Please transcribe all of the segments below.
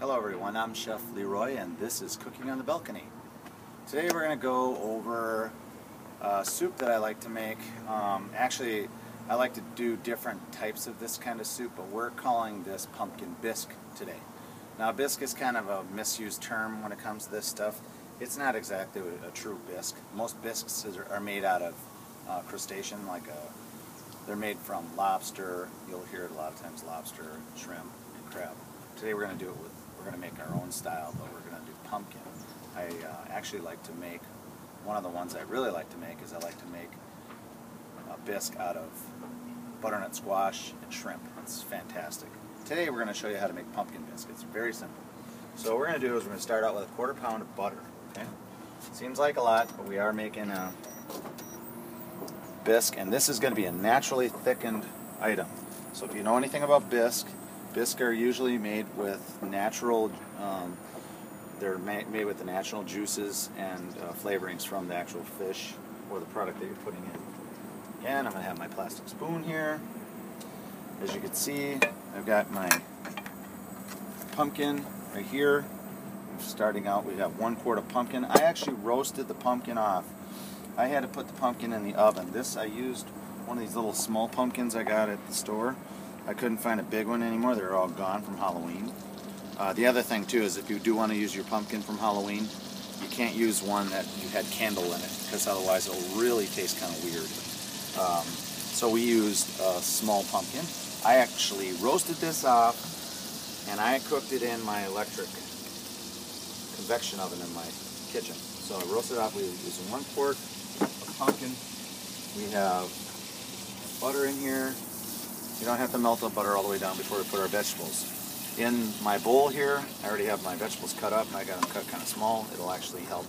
Hello everyone, I'm Chef Leroy and this is Cooking on the Balcony. Today we're going to go over a soup that I like to make. Actually, I like to do different types of this kind of soup, but we're calling this pumpkin bisque today. Now bisque is kind of a misused term when it comes to this stuff. It's not exactly a true bisque. Most bisques are made out of crustacean, they're made from lobster. You'll hear it a lot of times, lobster, shrimp, and crab. Today we're going to make our own style, but we're going to do pumpkin. I actually like to make, one of the ones I really like to make is I like to make a bisque out of butternut squash and shrimp. It's fantastic. Today we're going to show you how to make pumpkin bisque. It's very simple. So what we're going to do is we're going to start out with a 1/4 pound of butter. Okay? Seems like a lot, but we are making a bisque, and this is going to be a naturally thickened item. So if you know anything about bisque are usually made with natural, they're made with the natural juices and flavorings from the actual fish or the product that you're putting in. Again, I'm going to have my plastic spoon here. As you can see, I've got my pumpkin right here. Starting out, we have 1 quart of pumpkin. I actually roasted the pumpkin off. I had to put the pumpkin in the oven. I used one of these little small pumpkins I got at the store. I couldn't find a big one anymore. They're all gone from Halloween. The other thing too is if you do want to use your pumpkin from Halloween, you can't use one that you had candle in it, because otherwise it'll really taste kind of weird. So we used a small pumpkin. I actually roasted this off and I cooked it in my electric convection oven in my kitchen. So I roasted it off. We're using 1 quart of pumpkin. We have butter in here. You don't have to melt the butter all the way down before we put our vegetables. In my bowl here, I already have my vegetables cut up. I got them cut kind of small. It'll actually help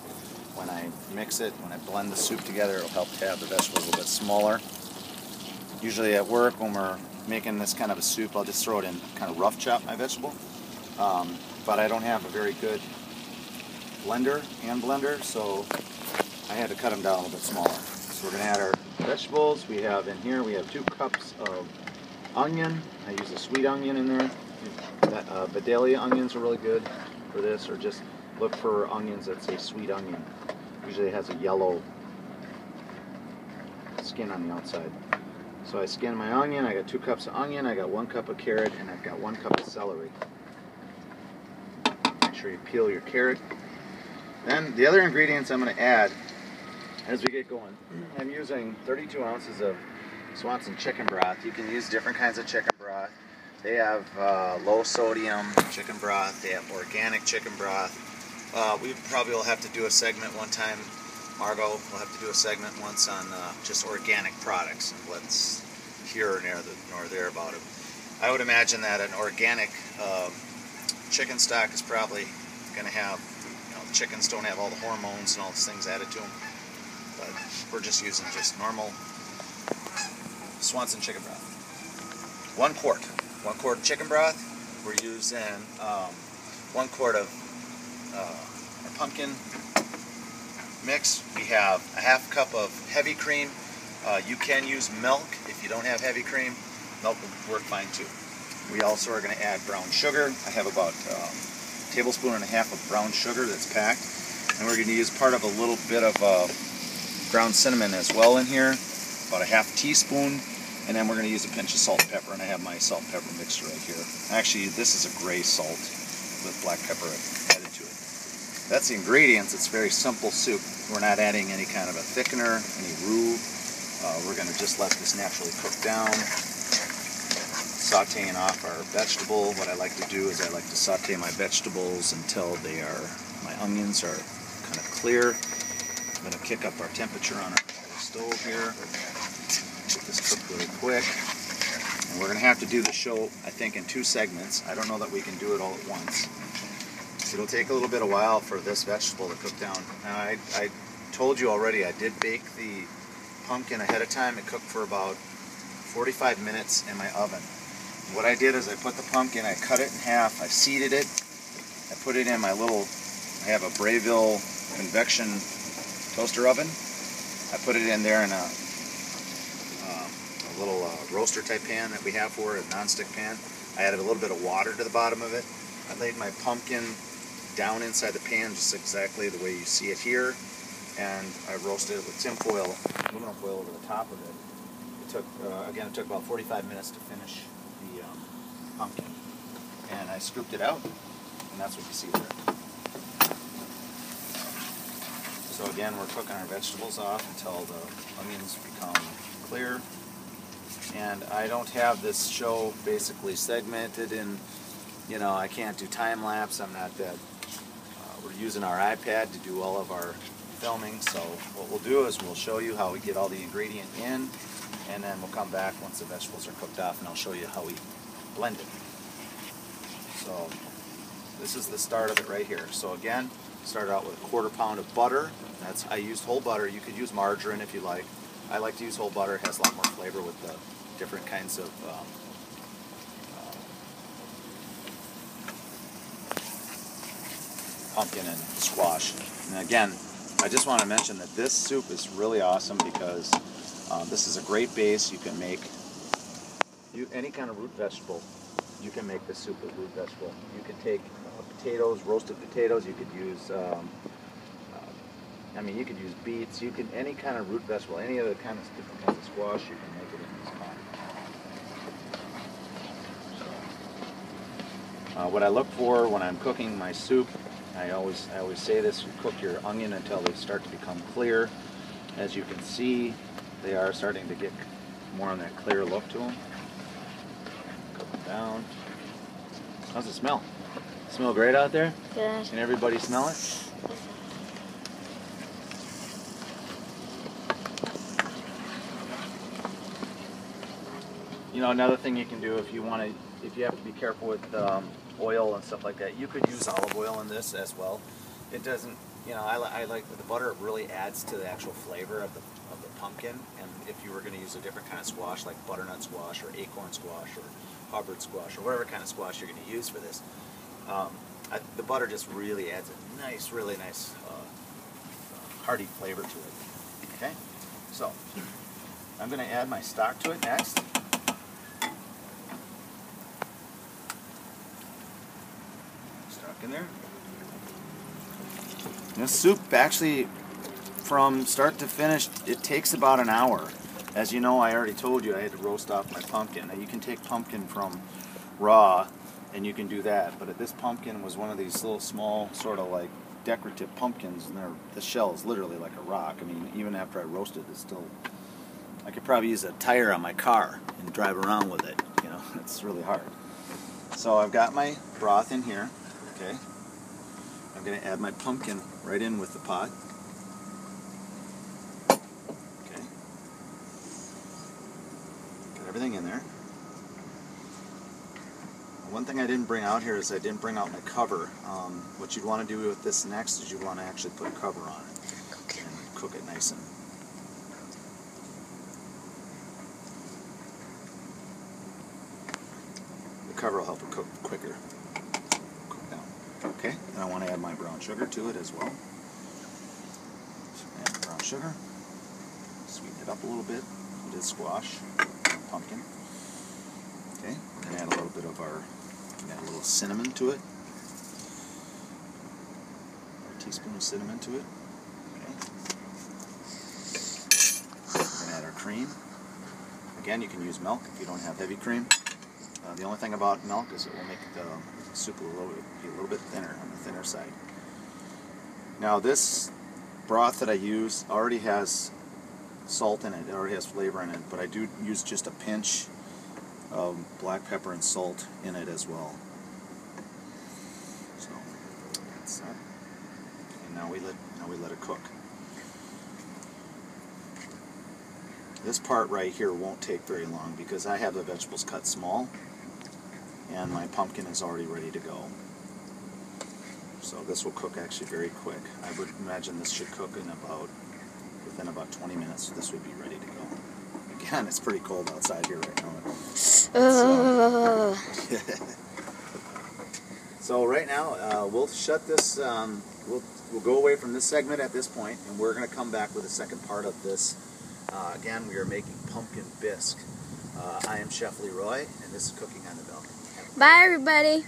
when I mix it, when I blend the soup together, it'll help to have the vegetables a little bit smaller. Usually at work, when we're making this kind of a soup, I'll just throw it in, kind of rough chop my vegetable. But I don't have a very good hand blender, so I had to cut them down a little bit smaller. So we're going to add our vegetables. We have in here, we have 2 cups of onion. I use a sweet onion in there. Vidalia onions are really good for this, or just look for onions that say sweet onion. Usually it has a yellow skin on the outside. So I skin my onion. I got 2 cups of onion, I got 1 cup of carrot, and I've got 1 cup of celery. Make sure you peel your carrot. Then the other ingredients I'm going to add as we get going. I'm using 32 ounces of Swanson chicken broth. You can use different kinds of chicken broth. They have low sodium chicken broth. They have organic chicken broth. We probably will have to do a segment one time. Margot will have to do a segment once on just organic products and what's here or there about them. I would imagine that an organic chicken stock is probably going to have, chickens don't have all the hormones and all those things added to them. But we're just using just normal Swanson chicken broth. 1 quart. 1 quart of chicken broth. We're using 1 quart of our pumpkin mix. We have a 1/2 cup of heavy cream. You can use milk if you don't have heavy cream. Milk will work fine too. We also are going to add brown sugar. I have about a tablespoon and a half of brown sugar that's packed. And we're going to use part of a little bit of ground cinnamon as well in here. About a 1/2 teaspoon. And then we're going to use a pinch of salt and pepper, and I have my salt and pepper mixture right here. Actually, this is a gray salt with black pepper added to it. That's the ingredients. It's a very simple soup. We're not adding any kind of a thickener, any roux. We're going to just let this naturally cook down. Sauteing off our vegetable. What I like to do is I like to saute my vegetables until my onions are kind of clear. I'm going to kick up our temperature on our stove here. Get this cooked really quick. And we're going to have to do the show, I think, in 2 segments. I don't know that we can do it all at once. It'll take a little bit of while for this vegetable to cook down. Now, I told you already, I did bake the pumpkin ahead of time. It cooked for about 45 minutes in my oven. What I did is I put the pumpkin, I cut it in half, I seeded it, I put it in my I have a Brayville convection toaster oven. I put it in there in a little roaster type pan that we have for it, a non-stick pan. I added a little bit of water to the bottom of it. I laid my pumpkin down inside the pan just exactly the way you see it here, and I roasted it with tin foil, aluminum foil over the top of it. It took, again, it took about 45 minutes to finish the pumpkin. And I scooped it out, and that's what you see there. So again, we're cooking our vegetables off until the onions become clear. And I don't have this show basically segmented in, you know, I can't do time lapse, I'm not that. We're using our iPad to do all of our filming, so what we'll do is we'll show you how we get all the ingredient in, and then we'll come back once the vegetables are cooked off and I'll show you how we blend it. So this is the start of it right here. So again, started out with a 1/4 pound of butter. I used whole butter. You could use margarine if you like. I like to use whole butter. It has a lot more flavor with the different kinds of pumpkin and squash. And again, I just want to mention that this soup is really awesome because this is a great base. You can make any kind of root vegetable. You can make this soup with root vegetable. You could take potatoes, roasted potatoes. You could use, I mean, you could use beets. You can any kind of root vegetable, any other kind of different kinds of squash. You can make it in this pot. What I look for when I'm cooking my soup, I always say this: you cook your onion until they start to become clear. As you can see, they are starting to get more on that clear look to them. Cook them down. How's it smell? Smell great out there? Good. Can everybody smell it? You know, another thing you can do if you want to, if you have to be careful with oil and stuff like that, you could use olive oil in this as well. It doesn't, you know, I like the butter. It really adds to the actual flavor of the pumpkin. And if you were going to use a different kind of squash, like butternut squash or acorn squash or Hubbard squash or whatever kind of squash you're going to use for this, the butter just really adds a nice, really nice hearty flavor to it. Okay, so I'm going to add my stock to it next. Stock in there. This soup actually, from start to finish, it takes about an hour. As you know, I already told you I had to roast off my pumpkin. Now you can take pumpkin from raw and you can do that, but this pumpkin was one of these little small sort of like decorative pumpkins, and the shell is literally like a rock. I mean, even after I roasted it, still, I could probably use a tire on my car and drive around with it. You know, it's really hard. So I've got my broth in here. Okay, I'm going to add my pumpkin right in with the pot. Okay, got everything in there. One thing I didn't bring out here is I didn't bring out my cover. What you'd want to do with this next is you want to actually put a cover on it and cook it nice and. The cover will help it cook quicker. Cook down. Okay, and I want to add my brown sugar to it as well. So add brown sugar. Sweeten it up a little bit. We did squash, pumpkin. Okay, and add a little bit of add a little cinnamon to it. A teaspoon of cinnamon to it. Okay. We're going to add our cream. Again, you can use milk if you don't have heavy cream. The only thing about milk is it will make the soup be a little bit thinner, on the thinner side. Now this broth that I use already has salt in it. It already has flavor in it, but I do use just a pinch of black pepper and salt in it as well. So that's that. And now we let it cook. This part right here won't take very long because I have the vegetables cut small and my pumpkin is already ready to go. So this will cook actually very quick. I would imagine this should cook within about 20 minutes. So this would be ready to go. Again, it's pretty cold outside here right now. So right now, we'll shut this. We'll go away from this segment at this point, and we're going to come back with the second part of this. Again, we are making pumpkin bisque. I am Chef Leroy, and this is Cooking on the Balcony. Bye, everybody.